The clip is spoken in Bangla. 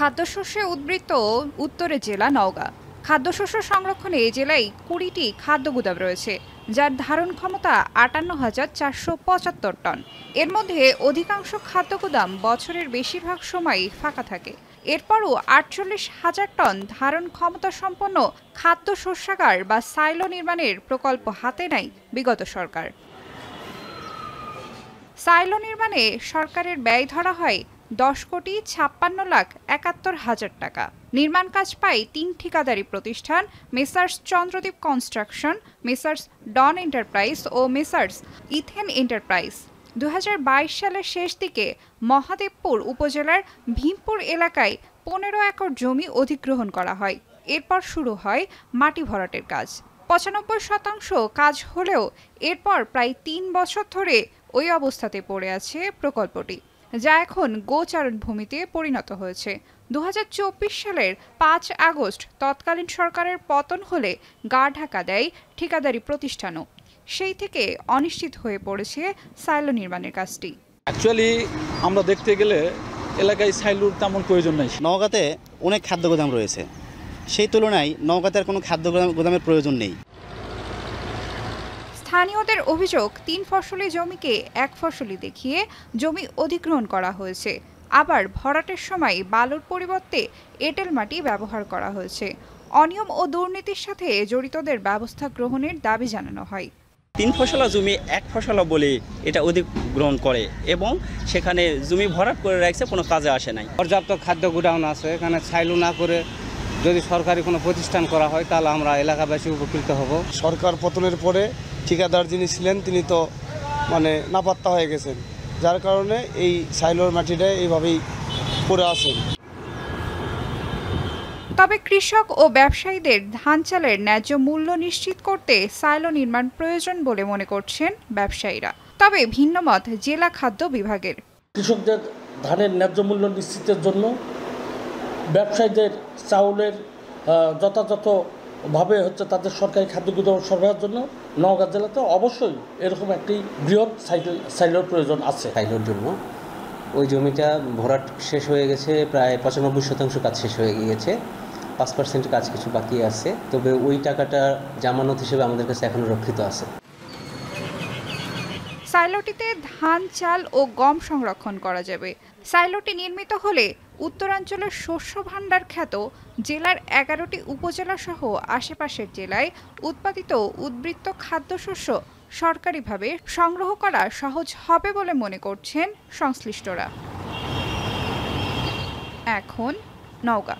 খাদ্যশস্যে উদ্বৃত্ত উত্তরের জেলা নওগাঁ। খাদ্যশস্য সংরক্ষণে এই জেলায় ২০টি খাদ্য গুদাম রয়েছে, যার ধারণ ক্ষমতা ৫৮,৪৭৫ টন। এর মধ্যে অধিকাংশ খাদ্য গুদাম বছরের বেশিরভাগ সময়ই ফাঁকা থাকে। এরপরও ৪৮,০০০ টন ধারণ ক্ষমতা সম্পন্ন খাদ্য শস্যাগার বা সাইলো নির্মাণের প্রকল্প হাতে নেয় বিগত সরকার। সাইলো নির্মাণে সরকারের ব্যয় ধরা হয় ১০,৫৬,৭১,০০০ টাকা। নির্মাণ কাজ পায় ৩ ঠিকাদারি প্রতিষ্ঠান, মেসার্স চন্দ্রদ্বীপ কনস্ট্রাকশন, মেসার্স ডন এন্টারপ্রাইজ ও মেসার্স ইথেন এন্টারপ্রাইজ। ২০২২ সালের শেষ দিকে মহাদেবপুর উপজেলার ভীমপুর এলাকায় ১৫ একর জমি অধিগ্রহণ করা হয়। এরপর শুরু হয় মাটি ভরাটের কাজ। ৯৫% কাজ হলেও এরপর প্রায় ৩ বছর ধরে ওই অবস্থাতে পড়ে আছে প্রকল্পটি, যা এখন গোচারণ ভূমিতে পরিণত হয়েছে। ২০২৪ সালের ৫ আগস্ট তৎকালীন সরকারের পতন হলে গা ঢাকা দেয় ঠিকাদারি প্রতিষ্ঠানও। সেই থেকে অনিশ্চিত হয়ে পড়েছে সাইলো নির্মাণের কাজটি। অ্যাকচুয়ালি আমরা দেখতে গেলে এলাকায় সাইলোর তেমন প্রয়োজন নেই। নওগাঁতে অনেক খাদ্য গোদাম রয়েছে, সেই তুলনায় নওগাঁতে আর কোনো খাদ্য গোদামের প্রয়োজন নেই। স্থানীয়দের অভিযোগ, ৩ ফসলি জমিকে ১ ফসলি দেখিয়ে জমি অধিগ্রহণ করা হয়েছে। আবার ভরাটের সময় বালুর পরিবর্তে এঁটেল মাটি ব্যবহার করা হয়েছে। অনিয়ম ও দুর্নীতির সাথে জড়িতদের ব্যবস্থা গ্রহণের দাবি জানানো হয়। ৩ ফসলা জমি ১ ফসলা বলে এটা অধিগ্রহণ করে এবং সেখানে জমি ভরাট করে রাখছে, কোনো কাজে আসে নাই। পর্যাপ্ত খাদ্য গোডাউন আছে, এখানে ছাইলু না করে যদি সরকারি কোনো প্রতিষ্ঠান করা হয় তাহলে আমরা এলাকাবাসী উপকৃত হব। সরকার পতনের পরে ঠিকাদার যিনি ছিলেন তিনি তো নাপাত্তা হয়ে গেছেন, যার কারণে এই সাইলোর মাটিটা এইভাবেই পড়ে আছেন। তবে কৃষক ও ব্যবসায়ীদের ধান চালের ন্যায্য মূল্য নিশ্চিত করতে সাইলো নির্মাণ প্রয়োজন বলে মনে করছেন ব্যবসায়ীরা। তবে ভিন্নমত জেলা খাদ্য বিভাগের। কৃষকদের ধানের ন্যায্য মূল্য নিশ্চিতের জন্য ব্যবসায়ীদের চাউলের যথাযথভাবে তাদের সরকারি খাদ্য গুদাম সরবরাহের জন্য নওগাঁ জেলাতে অবশ্যই এরকম একটি বৃহৎ সাইলোর প্রয়োজন আছে। সাইলোর জন্য ওই জমিটা ভরাট শেষ হয়ে গেছে, প্রায় ৯৫% কাজ শেষ হয়ে গিয়েছে, ৫% কাজ কিছু বাকি আছে। তবে ওই টাকাটা জামানত হিসেবে আমাদের কাছে এখনো রক্ষিত আছে। সাইলোটিতে ধান, চাল ও গম সংরক্ষণ করা যাবে। সাইলোটি নির্মিত হলে উত্তরাঞ্চলের শস্য ভাণ্ডার খ্যাত জেলার ১১টি উপজেলা সহ আশেপাশের জেলায় উৎপাদিত উদ্বৃত্ত খাদ্যশস্য সরকারিভাবে সংগ্রহ করা সহজ হবে বলে মনে করছেন সংশ্লিষ্টরা। এখন নওগাঁ।